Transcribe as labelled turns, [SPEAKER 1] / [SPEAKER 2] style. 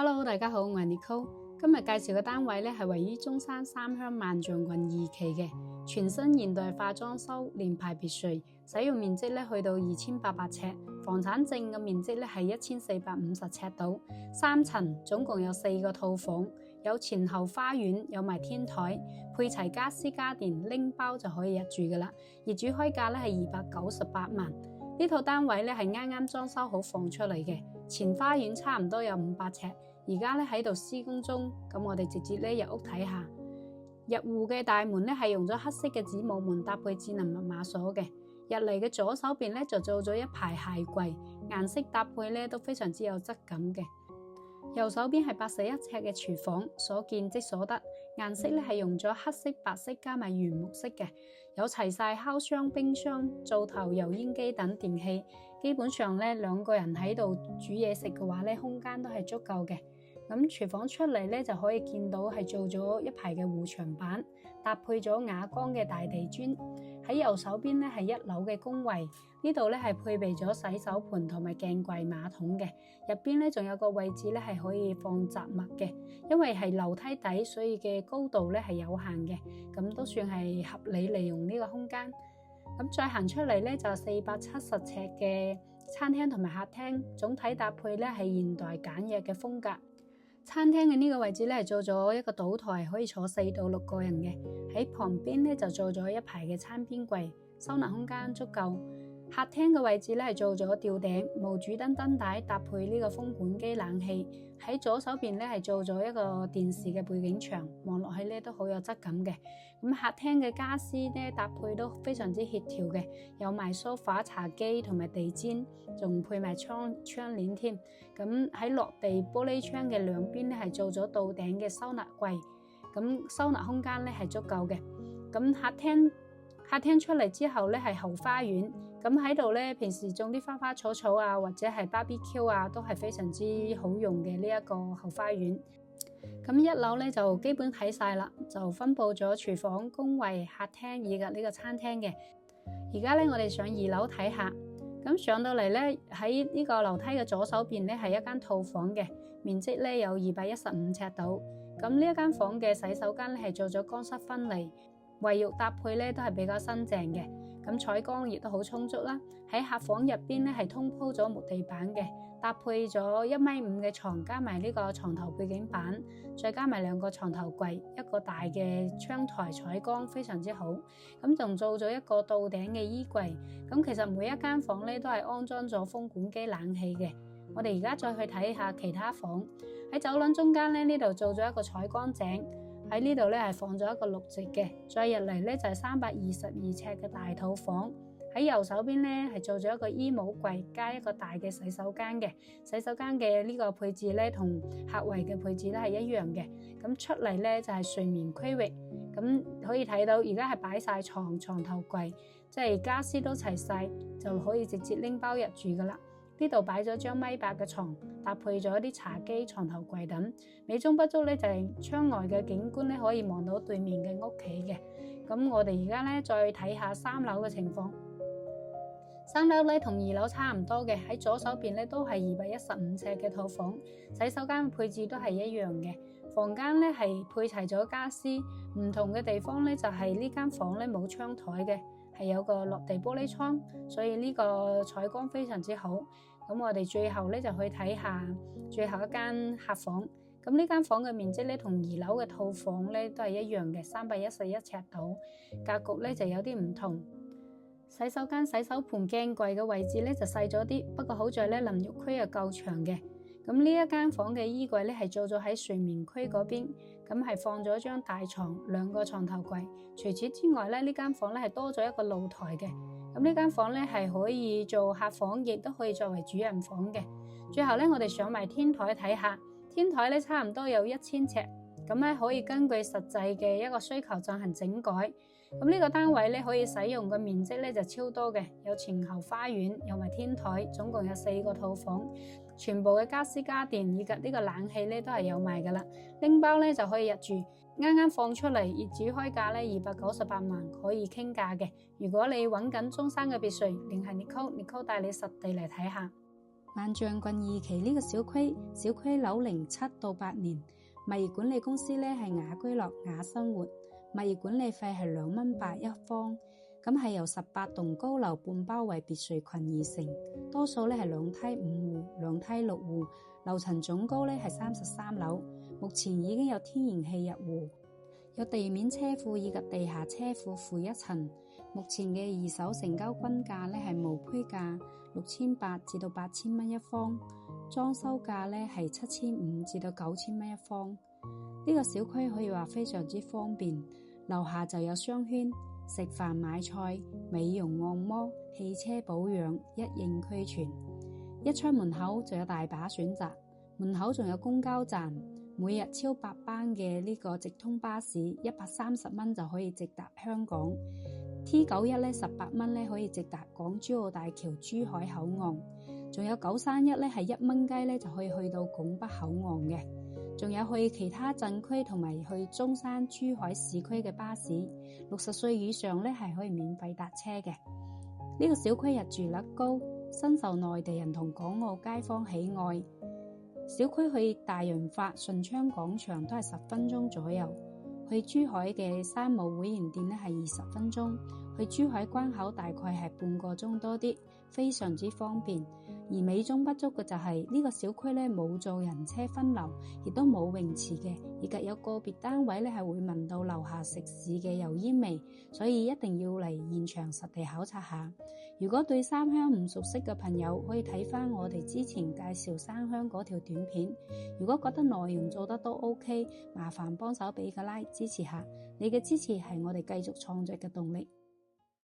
[SPEAKER 1] Hello，大家好，我係 Nicole。今日介紹嘅單位咧係位於中山三鄉萬象郡二期嘅全新現代化裝修聯排別墅，使用面積咧去到2800尺，房產證嘅面積咧係1450尺度，3層，總共有4個套房，有前後花園，有埋天台，配齊家私家電，拎包就可以入住噶啦。業主開價咧係298萬。呢套單位咧係啱啱裝修好放出嚟嘅，前花園差唔多有500尺，而家咧喺度施工中。咁我哋直接咧入屋睇下。入戶嘅大門咧係用咗黑色嘅子母門搭配智能密碼鎖嘅。入嚟嘅左手邊咧就做咗一排鞋櫃，顏色搭配咧都非常之有質感嘅。右手邊係81尺嘅廚房，所見即所得，顏色咧係用咗黑色、白色加埋原木色嘅，有齊晒烤箱、冰箱、灶頭、油煙機等電器。基本上咧2個人喺度煮嘢食嘅話咧，空間都係足夠嘅。咁廚房出嚟咧就可以見到係做咗一排嘅護牆板，搭配咗啞光嘅大地磚。喺右手邊咧係1樓嘅工位，呢度咧係配備咗洗手盆同埋鏡櫃馬桶嘅。入邊咧仲有個位置咧係可以放雜物嘅，因為係樓梯底，所以嘅高度咧係有限嘅，咁都算係合理利用呢個空間。咁再行出嚟咧就470尺嘅餐廳同埋客廳，總體搭配咧係現代簡約嘅風格。餐廳嘅呢個位置咧係做咗一個島台，可以坐4到6個人嘅。喺旁邊咧就做咗一排嘅餐邊櫃，收納空間足夠。客廳嘅位置咧係做咗吊頂、無主燈燈帶，搭配呢個風管機冷氣。喺左手邊咧係做咗一個電視嘅背景牆，望落去咧都好有質感嘅。咁客廳嘅家私咧搭配都非常之協調嘅，有埋梳化、茶几同埋地氈，仲配埋窗簾添。咁喺落地玻璃窗嘅兩邊咧係做咗到頂嘅收納櫃，咁收納空間咧係足夠嘅。咁客廳出嚟之後咧係後花園，咁喺度咧平時種啲花花草草啊，或者係 BBQ 啊，都係非常之好用嘅呢一個後花園。咁1樓咧就基本睇晒啦，就分佈咗廚房、工位、客廳以及呢個餐廳嘅。而家咧我哋上2樓睇下，咁上到嚟咧喺呢個樓梯嘅左手邊咧係一間套房嘅，面積咧有215尺度。咁呢一間房嘅洗手間咧係做咗乾濕分離。衛浴搭配咧都係比較新淨嘅，咁採光亦都好充足啦。喺客房入邊咧係通鋪咗木地板嘅，搭配咗1.5米嘅床，加埋呢個床頭背景板，再加埋2個床頭櫃，一個大嘅窗台，採光非常之好。咁仲做咗一個到頂嘅衣櫃。咁其實每一間房咧都係安裝咗風管機冷氣嘅。我哋而家再去睇下其他房。喺走廊中間咧呢度做咗一個採光井。喺呢度咧係放咗一個綠植嘅，再入嚟咧就係322尺嘅大套房。喺右手邊咧係做咗一個衣帽櫃加一個大嘅洗手間嘅。洗手間嘅呢個配置咧同客圍嘅配置都係一樣嘅。咁出嚟咧就係睡眠區域，咁可以睇到而家係擺晒床頭櫃，即係家私都齊晒，就可以直接拎包入住噶啦。呢度擺咗張1.8米嘅床，搭配咗啲茶几、床頭櫃等。美中不足咧就係窗外嘅景觀咧可以望到對面嘅屋企嘅。咁我哋而家咧再睇下3樓嘅情況。3樓咧同2樓差唔多嘅，喺左手邊咧都係215尺嘅套房，洗手間配置都係一樣嘅。房間咧係配齊咗家私，唔同嘅地方咧就係呢間房咧冇窗台嘅。係有個落地玻璃窗，所以呢個採光非常之好。咁我哋最後咧就去睇下最後一間客房。咁呢間房嘅面積咧同2樓嘅套房咧都係一樣嘅，311尺度。格局咧就有啲唔同。洗手間洗手盆鏡櫃嘅位置咧就細咗啲，不過好在咧淋浴區又夠長嘅。咁呢一間房嘅衣櫃咧係做咗喺睡眠區嗰邊，咁係放咗張大床、2個床頭櫃。除此之外咧，呢間房咧係多咗一個露台嘅。咁呢間房咧係可以做客房，亦都可以作為主人房嘅。最後咧，我哋上埋天台睇下，天台咧差唔多有1000尺，咁咧可以根據實際嘅一個需求進行整改。咁呢個單位咧可以使用嘅面積咧就超多嘅，有前後花園，有埋天台，總共有4個套房，全部嘅家私家電以及呢個冷氣咧都係有賣噶啦，拎包咧就可以入住。啱啱放出嚟，業主開價咧298萬，可以傾價嘅。如果你揾緊中山嘅別墅，聯繫Nicole帶你實地嚟睇下。萬象郡二期呢個小區樓齡7到8年，物業管理公司咧係雅居樂雅生活，物業管理費係2.8蚊一方，咁係由18棟高樓半包圍別墅群而成，多數咧係2梯5戶、2梯6戶，樓層總高咧係33樓，目前已經有天然氣入戶，有地面車庫以及地下車庫負一層。目前嘅二手成交均價咧係無胚價6800至到8000蚊一方，裝修價咧係7500至到9000蚊一方。呢個小區可以話非常之方便，樓下就有商圈，食飯買菜、美容按摩、汽車保養一應俱全。一出門口就有大把選擇，門口仲有公交站，每日超8班嘅呢個直通巴士130蚊就可以直達香港。T91咧18蚊咧可以直達港珠澳大橋珠海口岸，仲有931咧係1蚊雞咧就可以去到拱北口岸嘅，仲有去其他鎮區同埋去中山、珠海市區嘅巴士，60歲以上咧係可以免費搭車嘅。呢個小區入住率高，深受內地人同港澳街坊喜愛。小區去大潤發、順昌廣場都係10分鐘左右。去珠海嘅山姆會員店咧係20分鐘，去珠海關口大概係半個鐘多啲，非常之方便。而美中不足嘅就係呢個小區咧冇做人車分流，亦都冇泳池嘅，以及有個別單位咧係會聞到樓下食肆嘅油煙味，所以一定要嚟現場實地考察下。如果對三鄉唔熟悉嘅朋友，可以睇翻我哋之前介紹三鄉嗰條短片。如果覺得內容做得都 OK，麻煩幫手俾個 like 支持下，你嘅支持係我哋繼續創作嘅動力。